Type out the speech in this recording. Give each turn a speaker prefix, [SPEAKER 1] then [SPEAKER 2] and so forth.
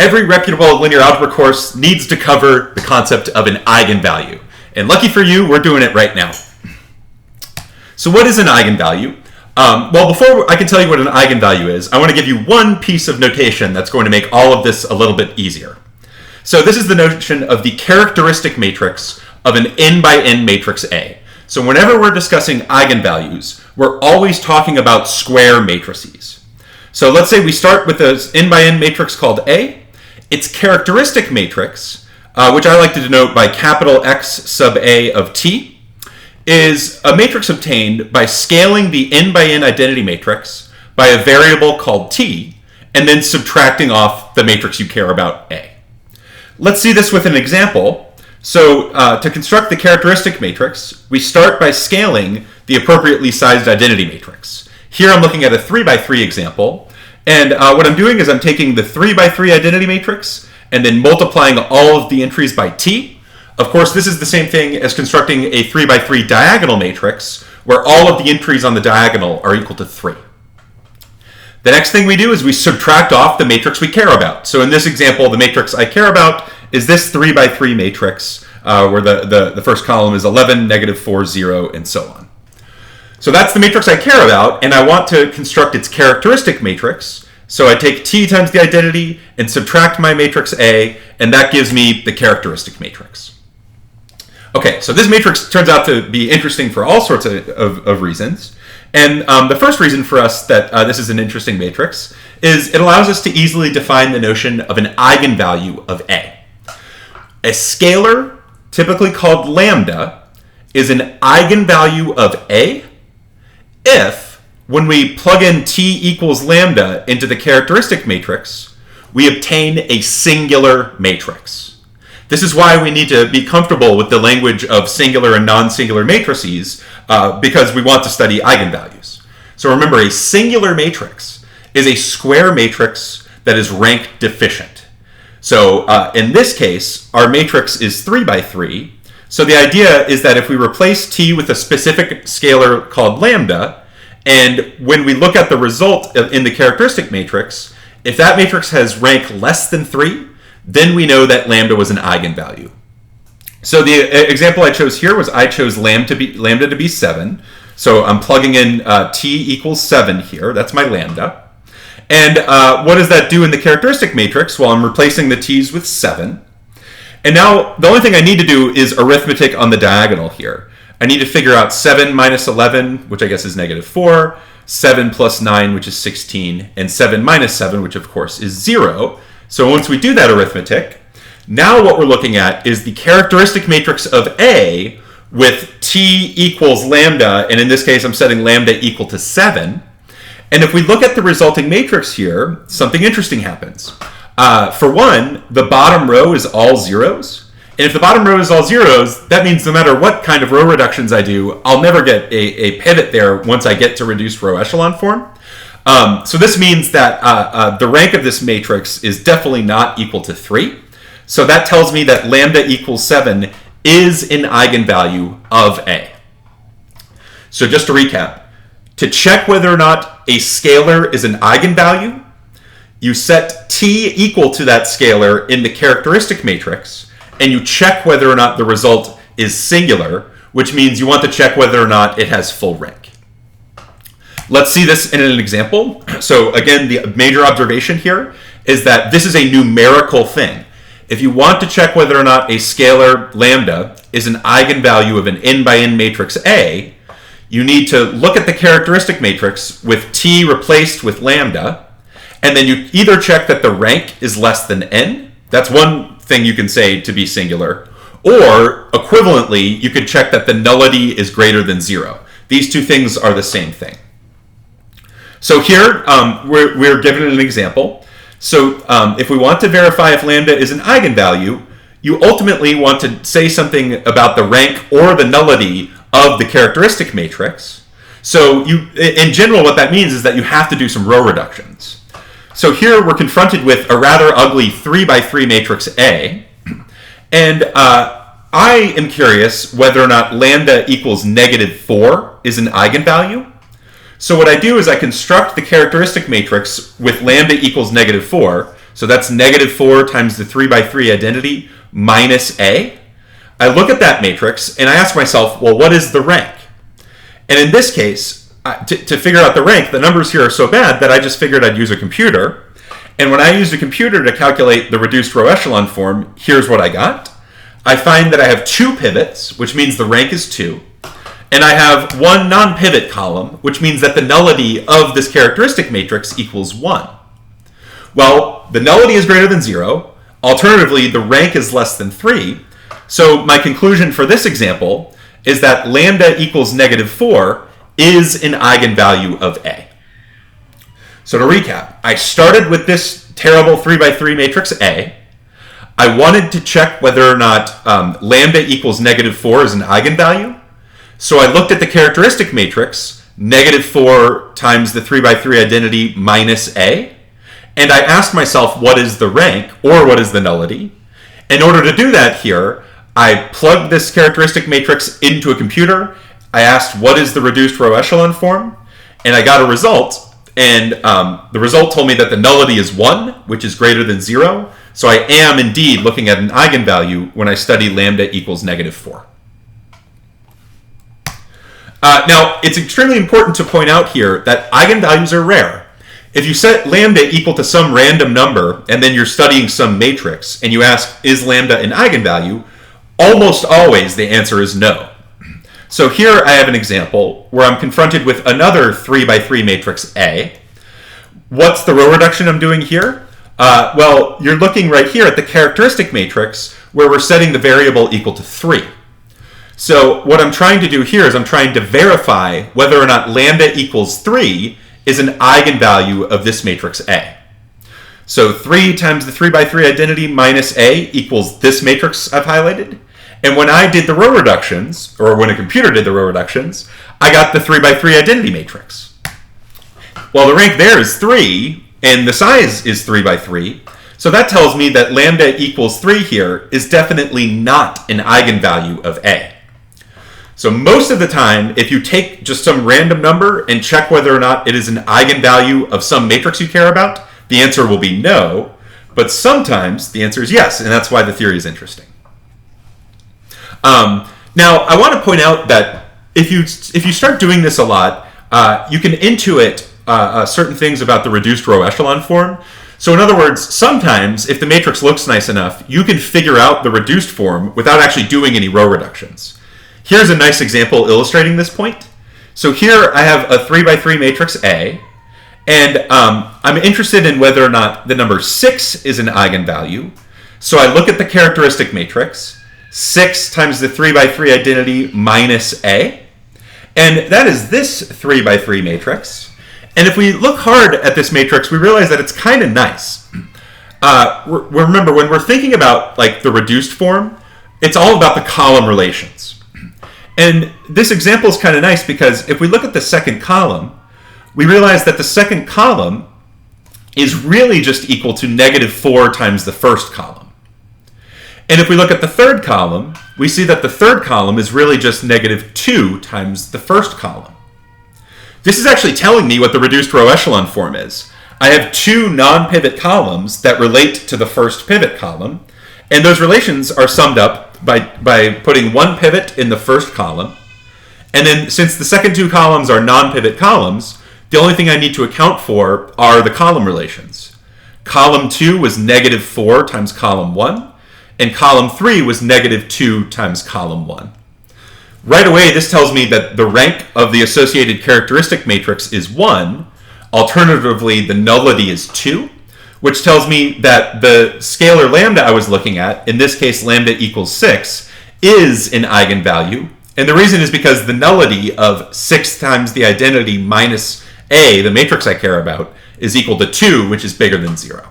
[SPEAKER 1] every reputable linear algebra course needs to cover the concept of an eigenvalue. And lucky for you, we're doing it right now. So what is an eigenvalue? Well, before I can tell you what an eigenvalue is, I want to give you one piece of notation that's going to make all of this a little bit easier. So this is the notion of the characteristic matrix of an n by n matrix A. So whenever we're discussing eigenvalues, we're always talking about square matrices. So let's say we start with an n by n matrix called A. Its characteristic matrix, which I like to denote by capital X sub A of T, is a matrix obtained by scaling the n by n identity matrix by a variable called T, and then subtracting off the matrix you care about, A. Let's see this with an example. So to construct the characteristic matrix, we start by scaling the appropriately sized identity matrix. Here I'm looking at a 3 by 3 example, and what I'm doing is I'm taking the 3 by 3 identity matrix and then multiplying all of the entries by T. Of course, this is the same thing as constructing a 3 by 3 diagonal matrix, where all of the entries on the diagonal are equal to 3. The next thing we do is we subtract off the matrix we care about. So in this example, the matrix I care about is this 3 by 3 matrix, where the first column is 11, negative 4, 0, and so on. So that's the matrix I care about, and I want to construct its characteristic matrix. So I take T times the identity and subtract my matrix A, and that gives me the characteristic matrix. Okay, so this matrix turns out to be interesting for all sorts of reasons. And the first reason for us that this is an interesting matrix is it allows us to easily define the notion of an eigenvalue of A. A scalar, typically called lambda, is an eigenvalue of A if, when we plug in T equals lambda into the characteristic matrix, we obtain a singular matrix. This is why we need to be comfortable with the language of singular and non-singular matrices, because we want to study eigenvalues. So remember, a singular matrix is a square matrix that is rank deficient. So in this case, our matrix is 3 by 3. So the idea is that if we replace T with a specific scalar called lambda, and when we look at the result in the characteristic matrix, if that matrix has rank less than 3, then we know that lambda was an eigenvalue. So the example I chose here was I chose lambda to be 7. So I'm plugging in T equals 7 here. That's my lambda. And what does that do in the characteristic matrix? Well, I'm replacing the T's with 7. And now the only thing I need to do is arithmetic on the diagonal here. I need to figure out 7 minus 11, which I guess is negative 4, 7 plus 9, which is 16, and 7 minus 7, which of course is 0. So once we do that arithmetic, now what we're looking at is the characteristic matrix of A with T equals lambda, and in this case I'm setting lambda equal to 7. And if we look at the resulting matrix here, something interesting happens. For one, the bottom row is all zeros. And if the bottom row is all zeros, that means no matter what kind of row reductions I do, I'll never get a pivot there once I get to reduced row echelon form. So this means that the rank of this matrix is definitely not equal to 3. So that tells me that lambda equals 7 is an eigenvalue of A. So just to recap, to check whether or not a scalar is an eigenvalue, you set T equal to that scalar in the characteristic matrix, and you check whether or not the result is singular, which means you want to check whether or not it has full rank. Let's see this in an example. So again, the major observation here is that this is a numerical thing. If you want to check whether or not a scalar lambda is an eigenvalue of an n by n matrix A, you need to look at the characteristic matrix with T replaced with lambda, and then you either check that the rank is less than n, that's one thing you can say to be singular, or equivalently, you could check that the nullity is greater than 0. These two things are the same thing. So here, we're given an example. So if we want to verify if lambda is an eigenvalue, you ultimately want to say something about the rank or the nullity of the characteristic matrix. So in general, what that means is that you have to do some row reductions. So here we're confronted with a rather ugly 3 by 3 matrix A. And I am curious whether or not lambda equals negative 4 is an eigenvalue. So what I do is I construct the characteristic matrix with lambda equals negative 4. So that's negative 4 times the 3 by 3 identity minus A. I look at that matrix and I ask myself, well, what is the rank? And in this case, to figure out the rank, the numbers here are so bad that I just figured I'd use a computer. And when I used a computer to calculate the reduced row echelon form, here's what I got. I find that I have 2 pivots, which means the rank is 2. And I have 1 non-pivot column, which means that the nullity of this characteristic matrix equals 1. Well, the nullity is greater than 0. Alternatively, the rank is less than 3. So my conclusion for this example is that lambda equals negative 4 is an eigenvalue of A. So to recap, I started with this terrible 3 by 3 matrix A. I wanted to check whether or not lambda equals negative 4 is an eigenvalue. So I looked at the characteristic matrix, negative 4 times the 3 by 3 identity minus A, and I asked myself, what is the rank, or what is the nullity? In order to do that here, I plugged this characteristic matrix into a computer. I asked, what is the reduced row echelon form? And I got a result. And the result told me that the nullity is 1, which is greater than 0. So I am indeed looking at an eigenvalue when I study lambda equals negative 4. Now, it's extremely important to point out here that eigenvalues are rare. If you set lambda equal to some random number, and then you're studying some matrix, and you ask, is lambda an eigenvalue? Almost always the answer is no. So here I have an example where I'm confronted with another 3 by 3 matrix A. What's the row reduction I'm doing here? Well, you're looking right here at the characteristic matrix where we're setting the variable equal to 3. So what I'm trying to do here is I'm trying to verify whether or not lambda equals 3 is an eigenvalue of this matrix A. So 3 times the 3 by 3 identity minus A equals this matrix I've highlighted. And when I did the row reductions, or when a computer did the row reductions, I got the 3 by 3 identity matrix. Well, the rank there is 3, and the size is 3 by 3. So that tells me that lambda equals 3 here is definitely not an eigenvalue of A. So most of the time, if you take just some random number and check whether or not it is an eigenvalue of some matrix you care about, the answer will be no. But sometimes the answer is yes, and that's why the theory is interesting. Now, I want to point out that if you start doing this a lot, you can intuit certain things about the reduced row echelon form. So in other words, sometimes if the matrix looks nice enough, you can figure out the reduced form without actually doing any row reductions. Here's a nice example illustrating this point. So here I have a 3 by 3 matrix A, and I'm interested in whether or not the number 6 is an eigenvalue. So I look at the characteristic matrix, 6 times the 3 by 3 identity minus A, and that is this 3 by 3 matrix. And if we look hard at this matrix, we realize that it's kind of nice. Remember, when we're thinking about like the reduced form, it's all about the column relations. And this example is kind of nice because if we look at the second column, we realize that the second column is really just equal to negative 4 times the first column. And if we look at the third column, we see that the third column is really just negative 2 times the first column. This is actually telling me what the reduced row echelon form is. I have 2 non-pivot columns that relate to the first pivot column, and those relations are summed up by putting 1 pivot in the first column. And then since the second 2 columns are non-pivot columns, the only thing I need to account for are the column relations. Column 2 was negative 4 times column 1, and column 3 was negative 2 times column 1. Right away, this tells me that the rank of the associated characteristic matrix is 1. Alternatively, the nullity is 2, which tells me that the scalar lambda I was looking at, in this case lambda equals 6, is an eigenvalue. And the reason is because the nullity of 6 times the identity minus A, the matrix I care about, is equal to 2, which is bigger than 0.